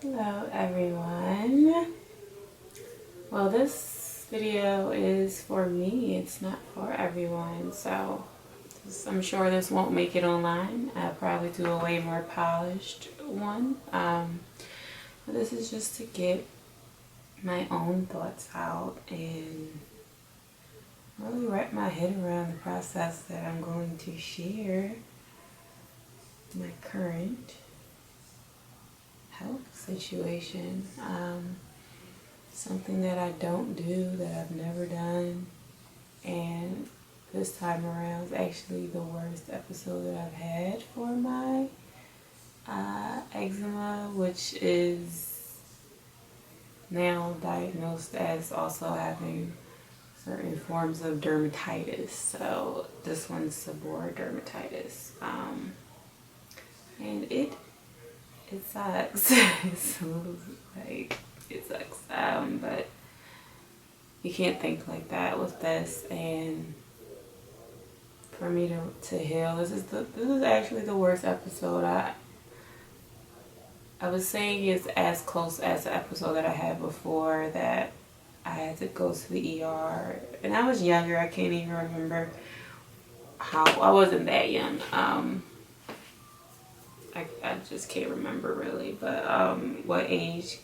Hello everyone. Well, this video is for me, it's not for everyone, so I'm sure this won't make it online. I'll probably do a way more polished one. But this is just to get my own thoughts out and really wrap my head around the process that I'm going to share my current health situation. Something that I don't do, that I've never done, and this time around is actually the worst episode that I've had for my eczema, which is now diagnosed as also having certain forms of dermatitis. So this one's seborrheic dermatitis, and it sucks. It's a little, like, it sucks, but you can't think like that with this. And for me to heal, this is actually the worst episode. I was saying it's as close as the episode that I had before, that I had to go to the ER, and I was younger. I can't even remember how. I wasn't that young. I just can't remember really, but what age.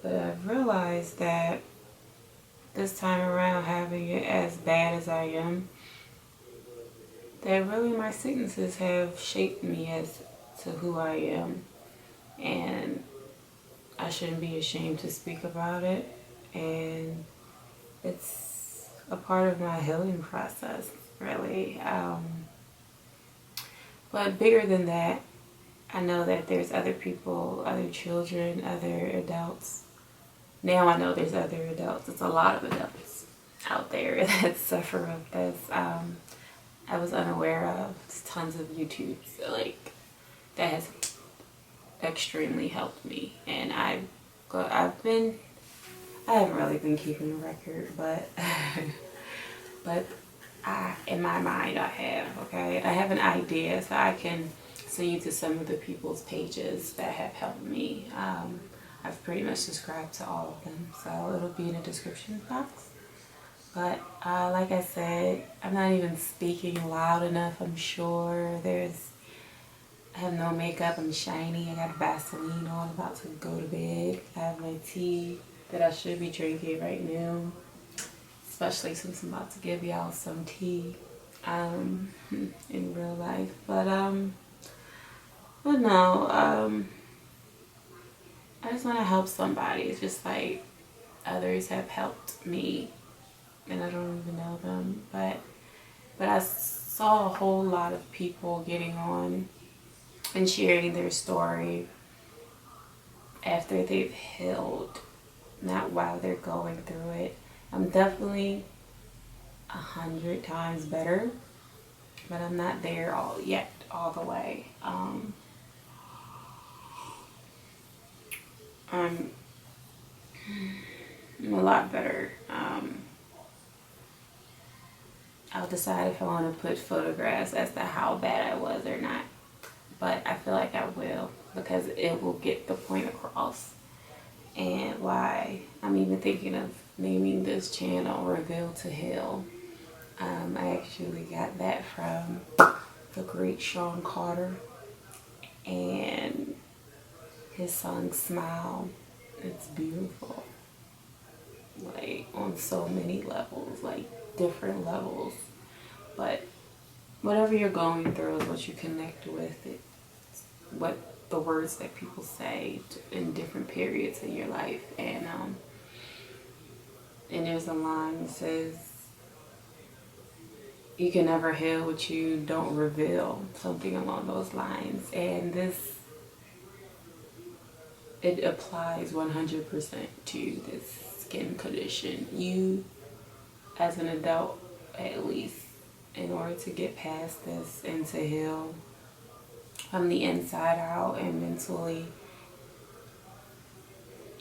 But I've realized that this time around, having it as bad as I am, that really my sicknesses have shaped me as to who I am. And I shouldn't be ashamed to speak about it. And it's a part of my healing process, really. But bigger than that, I know that there's other people, other children, other adults. Now I know there's other adults. It's a lot of adults out there that suffer of this. I was unaware of tons of YouTubes like that has extremely helped me, and I haven't really been keeping a record, but in my mind I have. Okay, I have an idea, so I can send you to some of the people's pages that have helped me. I've pretty much subscribed to all of them, so it'll be in the description box. But like I said, I'm not even speaking loud enough. I'm sure I have no makeup. I'm shiny. I got Vaseline on. I'm about to go to bed. I have my tea that I should be drinking right now, especially since I'm about to give y'all some tea in real life. But no. I just want to help somebody. It's just like others have helped me, and I don't even know them. But I saw a whole lot of people getting on and sharing their story after they've healed, not while they're going through it. I'm definitely 100 times better, but I'm not there all the way. I'm a lot better. I'll decide if I want to put photographs as to how bad I was or not, but I feel like I will, because it will get the point across. And why I'm even thinking of naming this channel Reveal to Heal. I actually got that from the great Sean Carter and his song Smile. It's beautiful, like on so many levels, like different levels. But whatever you're going through is what you connect with. It's what the words that people say in different periods in your life. And there's a line that says, you can never heal what you don't reveal, something along those lines. And it applies 100% to this skin condition. You, as an adult at least, in order to get past this and to heal from the inside out and mentally,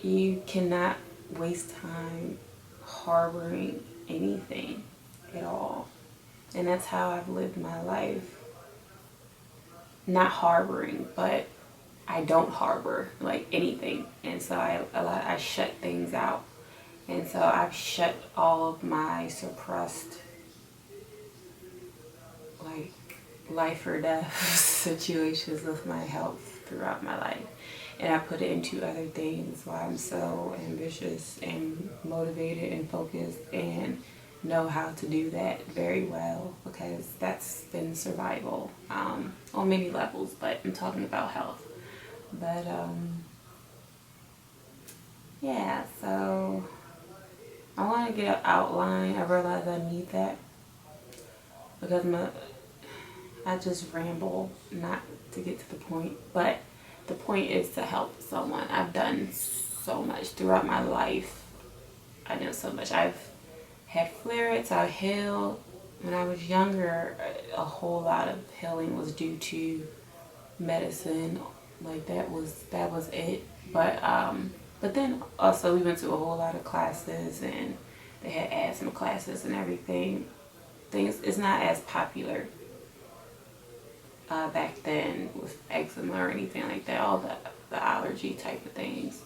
you cannot waste time harboring anything at all. And that's how I've lived my life. Not harboring, but I don't harbor like anything, and so I shut things out, and so I've shut all of my suppressed like life or death situations with my health throughout my life, and I put it into other things. Why I'm so ambitious and motivated and focused and know how to do that very well, because that's been survival on many levels, but I'm talking about health. But yeah, so I want to get an outline. I realize I need that because I just ramble, not to get to the point, but the point is to help someone. I've done so much throughout my life. I know so much. I've had flare-ups. I healed. When I was younger, a whole lot of healing was due to medicine. Like that was it. But then also we went to a whole lot of classes, and they had asthma classes and everything. Things it's not as popular back then with eczema or anything like that. All the allergy type of things.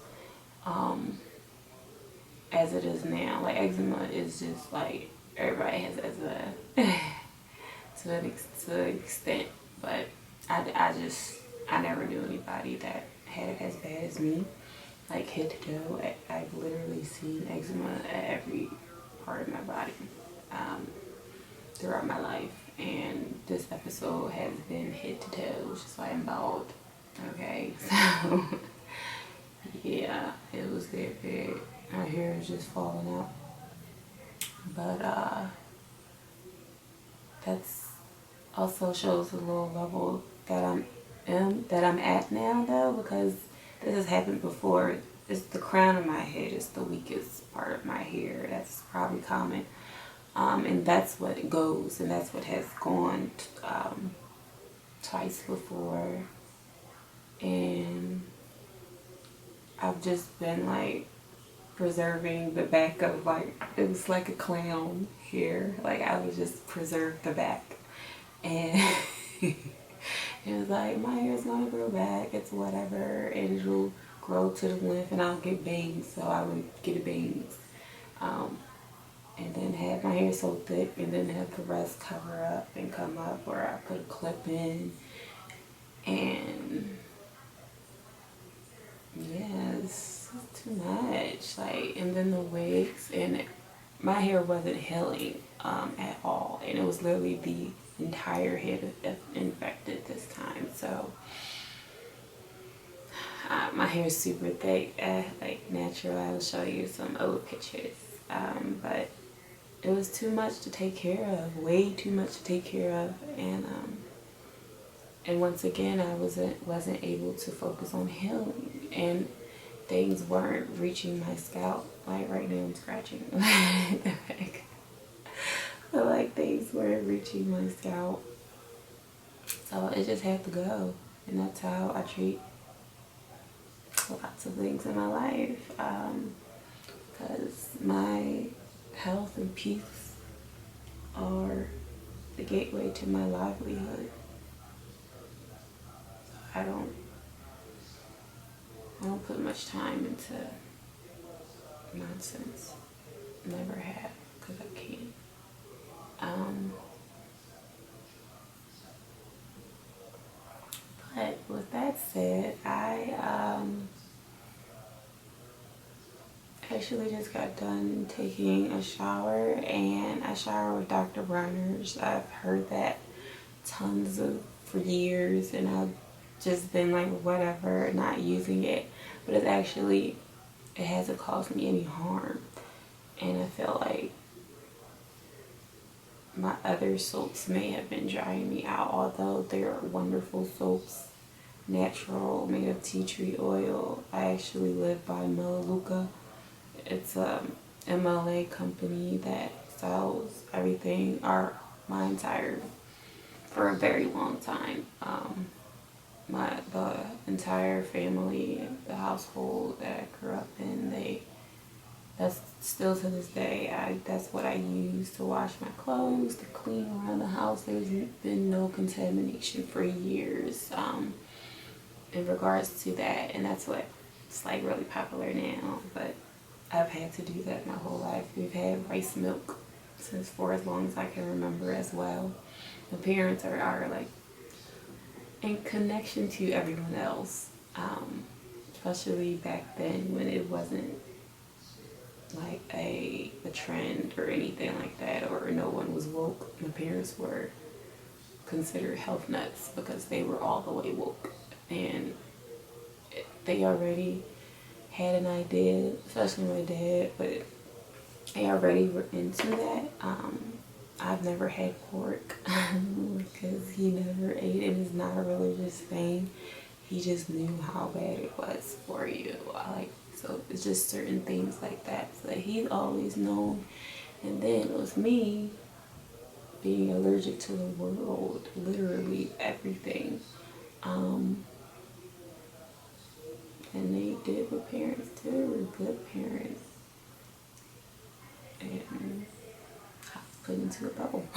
As it is now. Like eczema is just like everybody has eczema to an extent, but I never knew anybody that had it as bad as me, like head to toe. I've literally seen eczema at every part of my body throughout my life, and this episode has been head to toe, which is why I'm bald. Okay, so yeah, it was that bad. My hair is just falling out, but that's also shows the little level that I'm at now, though, because this has happened before. It's the crown of my head is the weakest part of my hair. That's probably common, and that's what it goes, and that's what has gone twice before, and I've just been like preserving the back of like, it was like a clown hair. Like I would just preserve the back, and it was like my hair's gonna grow back, it's whatever, and it'll grow to the length, and I'll get bangs, so I would get bangs, and then have my hair so thick, and then have the rest cover up and come up, or I put a clip in, and yes, it's too much. Like, and then the wigs, and my hair wasn't healing at all, and it was literally the entire head infected this time. So my hair is super thick, like natural. I'll show you some old pictures, but it was too much to take care of, way too much to take care of, and once again I wasn't able to focus on healing, and things weren't reaching my scalp. Like right now I'm scratching the back. But like things weren't reaching my scalp, so it just had to go, and that's how I treat lots of things in my life, because my health and peace are the gateway to my livelihood. I don't put much time into nonsense. Never have, because I can't. But with that said, I actually just got done taking a shower, and I shower with Dr. Bronner's. I've heard that for years, and I've just been like whatever, not using it, but it hasn't caused me any harm, and I feel like my other soaps may have been drying me out, although they're wonderful soaps, natural, made of tea tree oil. I actually live by Melaleuca. It's a MLA company that sells everything, for a very long time. The entire family, the household that I grew up in, that's still to this day, that's what I use to wash my clothes, to clean around the house. There's been no contamination for years. in regards to that, and that's what's like really popular now. But I've had to do that my whole life. We've had rice milk since for as long as I can remember as well. My parents are like in connection to everyone else, especially back then when it wasn't like a trend or anything like that, or no one was woke. My parents were considered health nuts because they were all the way woke, and they already had an idea, especially my dad, but they already were into that. I've never had pork because he never ate it. It's not a religious thing. He just knew how bad it was for you. So it's just certain things like that. So that he's always known. And then with me being allergic to the world, literally everything. And they did what parents do. They were good parents. And I was put into a bubble.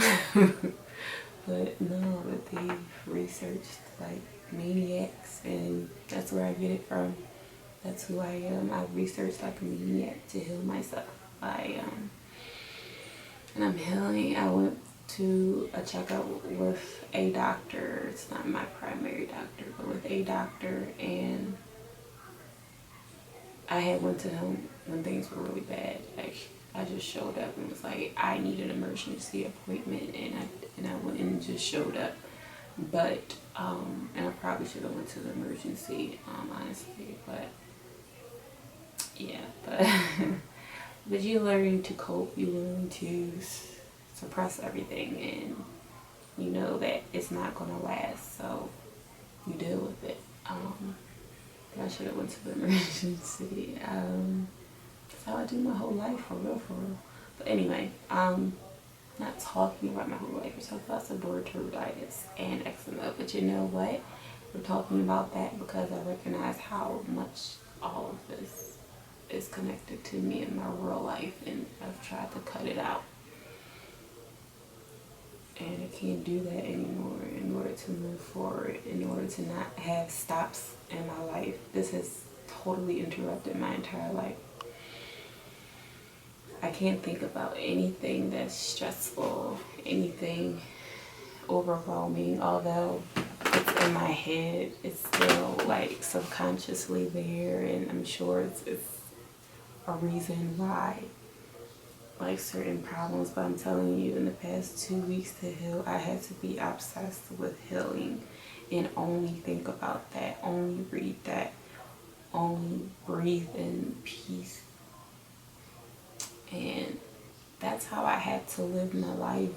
But no, but they researched like maniacs, and that's where I get it from. That's who I am. I researched like a maniac to heal myself. And I'm healing. I went to a checkup with a doctor. It's not my primary doctor, but with a doctor, and I had went to him when things were really bad. Like, I just showed up and was like, I need an emergency appointment, and I went and just showed up. But and I probably should have went to the emergency, honestly. But yeah, but you learn to cope. You learn to suppress everything, and you know that it's not gonna last. So you deal with it. I should have went to the emergency. That's how I do my whole life, for real. But anyway, not talking about my whole life. We're talking about seborrheic dermatitis and eczema. But you know what? We're talking about that because I recognize how much all of this is connected to me in my real life, and I've tried to cut it out. And I can't do that anymore in order to move forward, in order to not have stops in my life. This has totally interrupted my entire life. I can't think about anything that's stressful, anything overwhelming, although it's in my head, it's still like subconsciously there, and I'm sure it's a reason why, like certain problems. But I'm telling you, in the past 2 weeks to heal, I had to be obsessed with healing and only think about that, only read that, only breathe in peace. And that's how I had to live my life,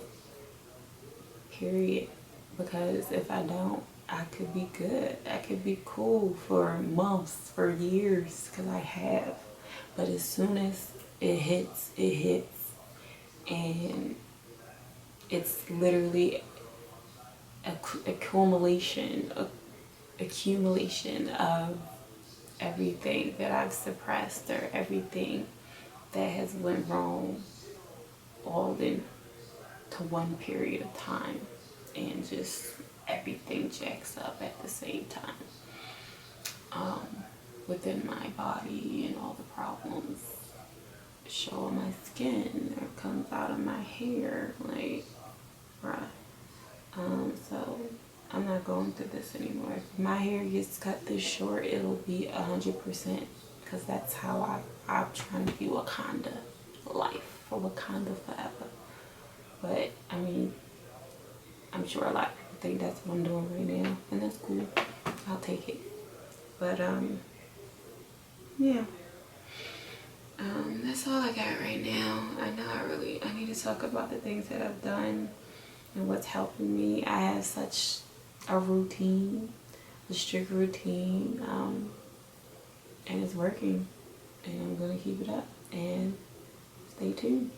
period. Because if I don't, I could be good. I could be cool for months, for years, because I have. But as soon as it hits. And it's literally accumulation of everything that I've suppressed, or everything that has went wrong, all into one period of time, and just everything jacks up at the same time, within my body, and all the problems show on my skin or comes out of my hair, like, bruh. So I'm not going through this anymore. If my hair gets cut this short, it'll be 100%, because that's how I'm trying to be Wakanda life, for Wakanda forever. But I mean, I'm sure a lot of people think that's what I'm doing right now, and that's cool. I'll take it. But yeah. That's all I got right now. I know I need to talk about the things that I've done and what's helping me. I have such a routine, a strict routine, and it's working, and I'm gonna keep it up, and stay tuned.